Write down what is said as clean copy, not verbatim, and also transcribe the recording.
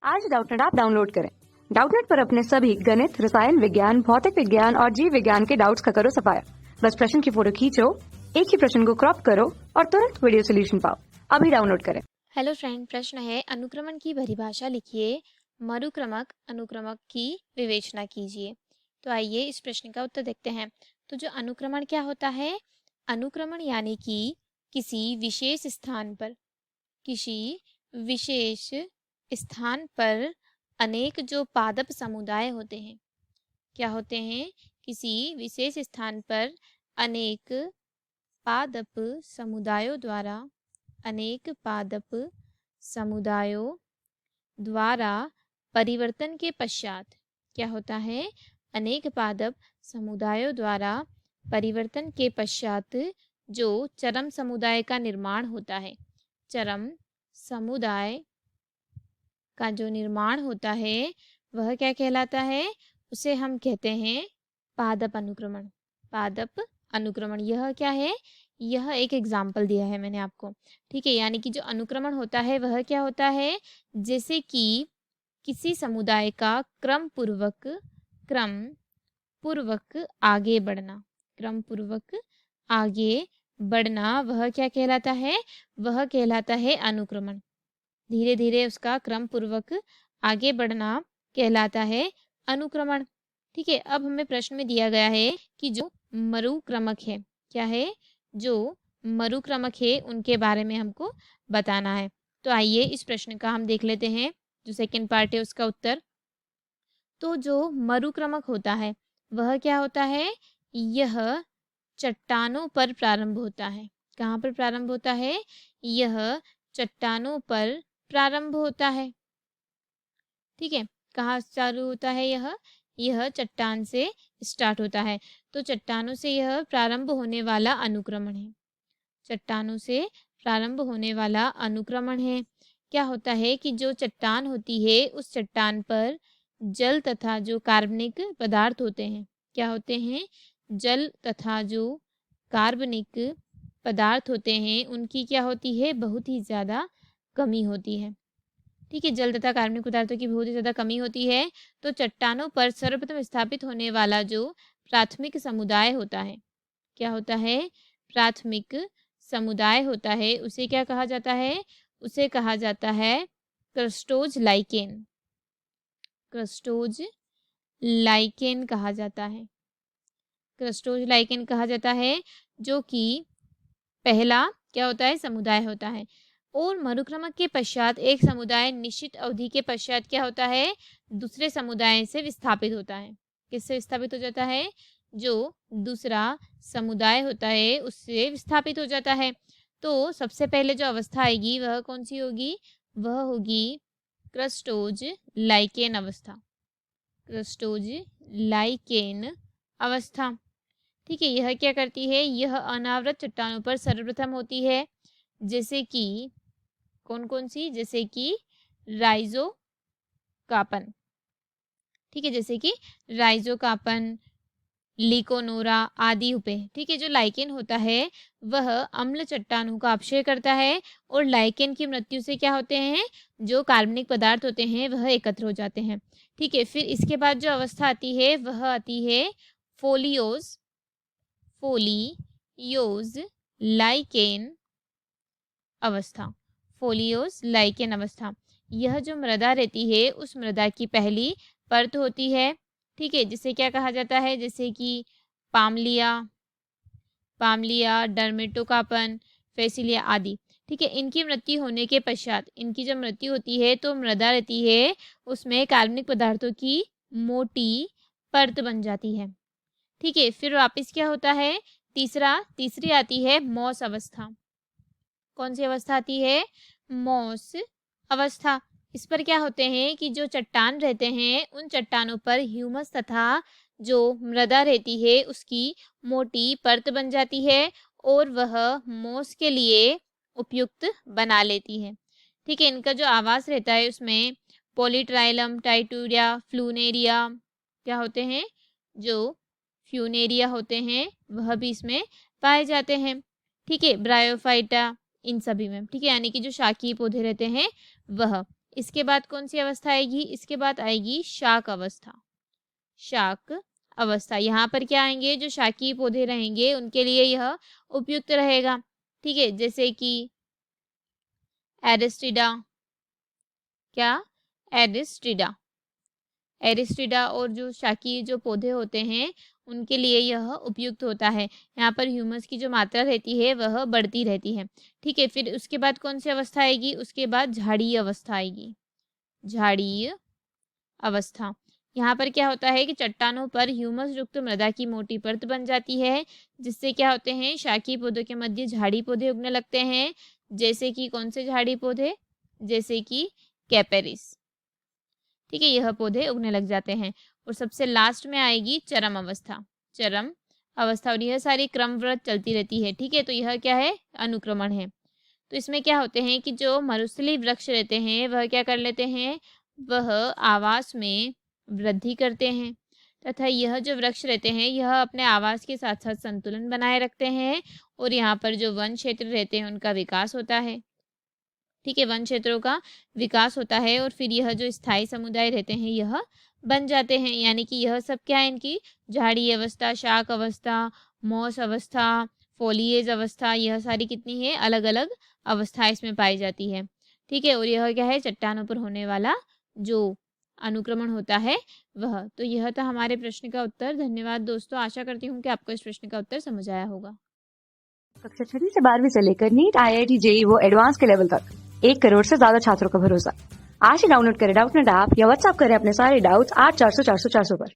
आज Doubtnut app download करें। Doubtnut पर अपने सभी गणित, रसायन विज्ञान, भौतिक विज्ञान और जीव विज्ञान के डाउट्स का करो सफाया। बस प्रश्न की फोटो खींचो, एक ही प्रश्न को क्रॉप करो और तुरंत वीडियो सोल्यूशन पाओ। अभी डाउनलोड करें। हेलो फ्रेंड, प्रश्न है अनुक्रमण की परिभाषा लिखिए, मरुक्रमक अनुक्रमक की विवेचना कीजिए। तो आइए इस प्रश्न का उत्तर देखते हैं। तो जो अनुक्रमण क्या होता है? अनुक्रमण यानी कि किसी विशेष स्थान पर अनेक जो पादप समुदाय होते हैं, क्या होते हैं? किसी विशेष स्थान पर अनेक पादप समुदायों द्वारा परिवर्तन के पश्चात, क्या होता है? अनेक पादप समुदायों द्वारा परिवर्तन के पश्चात जो चरम समुदाय का निर्माण होता है, चरम समुदाय का जो निर्माण होता है वह क्या कहलाता है? उसे हम कहते हैं पादप अनुक्रमण। पादप अनुक्रमण यह क्या है? यह एक एग्जाम्पल दिया है मैंने आपको, ठीक है। यानी कि जो अनुक्रमण होता है वह क्या होता है? जैसे कि किसी समुदाय का क्रम पूर्वक आगे बढ़ना, वह क्या कहलाता है? वह कहलाता है अनुक्रमण। धीरे धीरे उसका क्रम पूर्वक आगे बढ़ना कहलाता है अनुक्रमण, ठीक है। अब हमें प्रश्न में दिया गया है कि जो मरुक्रमक है, क्या है? जो मरुक्रमक है उनके बारे में हमको बताना है। तो आइए इस प्रश्न का हम देख लेते हैं, जो सेकंड पार्ट है उसका उत्तर। तो जो मरुक्रमक होता है वह क्या होता है? यह चट्टानों पर प्रारंभ होता है। कहाँ पर प्रारंभ होता है? यह चट्टानों पर प्रारंभ होता है, ठीक है। कहाँ चालू होता है? यह चट्टान से स्टार्ट होता है। तो चट्टानों से यह प्रारंभ होने वाला अनुक्रमण है। चट्टानों से प्रारंभ होने वाला अनुक्रमण है। क्या होता है कि जो चट्टान होती है उस चट्टान पर जल तथा जो कार्बनिक पदार्थ होते हैं, क्या होते हैं? जल तथा जो कार्बनिक पदार्थ होते हैं उनकी क्या होती है? बहुत ही ज़्यादा कमी होती है, ठीक है। जल तथा कार्बनिक पदार्थों की बहुत ही ज़्यादा कमी होती है। तो चट्टानों पर सर्वप्रथम स्थापित होने वाला जो प्राथमिक समुदाय होता है, क्या होता है? प्राथमिक समुदाय होता है, उसे क्या कहा जाता है? उसे कहा जाता है क्रस्टोज लाइकेन। क्रस्टोज लाइकेन कहा जाता है। क्रस्टोज लाइकेन कहा जाता है, जो कि पहला क्या होता है? समुदाय होता है। और मरुक्रमक के पश्चात एक समुदाय निश्चित अवधि के पश्चात क्या होता है? दूसरे समुदाय से विस्थापित होता है। किससे विस्थापित हो जाता है? जो दूसरा समुदाय होता है उससे विस्थापित हो जाता है। तो सबसे पहले जो अवस्था आएगी वह कौन सी होगी? वह होगी क्रस्टोज लाइकेन अवस्था। क्रस्टोज लाइकेन अवस्था, ठीक है। यह क्या करती है? यह अनावृत चट्टानों पर सर्वप्रथम होती है। जैसे कि कौन सी? जैसे कि राइजोकार्पन, ठीक है। जैसे कि राइजोकार्पन, लिकोनोरा आदि हुए, ठीक है। जो लाइकेन होता है वह अम्ल चट्टानों का अपक्षय करता है और लाइकेन की मृत्यु से क्या होते हैं? जो कार्बनिक पदार्थ होते हैं वह एकत्र हो जाते हैं, ठीक है। फिर इसके बाद जो अवस्था आती है वह आती है फोलियोज लाइकेन अवस्था। फोलियोज लाइकेन अवस्था, यह जो मृदा रहती है उस मृदा की पहली परत होती है, ठीक है। जिसे क्या कहा जाता है? जैसे कि पामलिया, डर्मेटोकार्पन, फेसिलिया आदि, ठीक है। इनकी मृत्यु होने के पश्चात, इनकी जब मृत्यु होती है तो मृदा रहती है उसमें कार्बनिक पदार्थों की मोटी परत बन जाती है, ठीक है। फिर वापस क्या होता है? तीसरी आती है मॉस अवस्था। कौन सी अवस्था आती है? मॉस अवस्था। इस पर क्या होते हैं कि जो चट्टान रहते हैं उन चट्टानों पर ह्यूमस तथा जो मृदा रहती है उसकी मोटी परत बन जाती है और वह मॉस के लिए उपयुक्त बना लेती है, ठीक है। इनका जो आवास रहता है उसमें पॉलीट्राइलम, टाइटूरिया, फ्लूनेरिया क्या होते हैं? जो फ्यूनेरिया होते हैं वह भी इसमें पाए जाते हैं, ठीक है। ब्रायोफाइटा इन सभी में, ठीक है। यानी कि जो शाकीय पौधे रहते हैं वह। इसके बाद कौन सी अवस्था आएगी? इसके बाद आएगी शाक अवस्था। शाक अवस्था, यहाँ पर क्या आएंगे? जो शाकीय पौधे रहेंगे उनके लिए यह उपयुक्त रहेगा। ठीक है, जैसे कि एरिस्टिडा, क्या? एरिस्टिडा। एरिस्टिडा और जो शाकीय जो पौधे होते हैं उनके लिए यह उपयुक्त होता है। यहाँ पर ह्यूमस की जो मात्रा रहती है वह बढ़ती रहती है। ठीक है, फिर उसके बाद कौन सी अवस्था आएगी? उसके बाद झाड़ीय अवस्था आएगी। झाड़ीय अवस्था, यहाँ पर क्या होता है कि चट्टानों पर ह्यूमस युक्त मृदा की मोटी परत बन जाती है, जिससे क्या होते हैं? शाकीय पौधों के मध्य झाड़ी पौधे उगने लगते हैं। जैसे कि कौन से झाड़ी पौधे? जैसे कि कैपेरिस। ठीक है, यह पौधे उगने लग जाते हैं। और सबसे लास्ट में आएगी चरम अवस्था। चरम अवस्था, और यह सारी क्रमवृत्त चलती रहती है। ठीक है, तो यह क्या है? अनुक्रमण है। तो इसमें क्या होते हैं कि जो मरुस्थलीय वृक्ष रहते हैं वह क्या कर लेते हैं? वह आवास में वृद्धि करते हैं, तथा यह जो वृक्ष रहते हैं यह अपने आवास के साथ साथ संतुलन बनाए रखते हैं, और यहाँ पर जो वन क्षेत्र रहते हैं उनका विकास होता है। ठीक है, वन क्षेत्रों का विकास होता है, और फिर यह जो स्थायी समुदाय रहते हैं यह बन जाते हैं। यानी कि यह सब क्या है? इनकी झाड़ी अवस्था, शाक अवस्था, मॉस अवस्था, फोलिएज अवस्था, यह सारी कितनी है? अलग अलग अवस्थाएं इसमें पाई जाती है। ठीक है, और यह क्या है? चट्टानों पर होने वाला जो अनुक्रमण होता है वह। तो यह था हमारे प्रश्न का उत्तर। धन्यवाद दोस्तों, आशा करती हूँ कि आपको इस प्रश्न का उत्तर समझ आया होगा। कक्षा 6 से 12वीं से लेकर नीट, IIT, JEE वो एडवांस के लेवल तक 1 करोड़ से ज्यादा छात्रों का भरोसा। आज ही डाउनलोड करें डाउटनेट ऐप या व्हाट्सएप करें अपने सारे डाउट्स 8400 400 400 पर।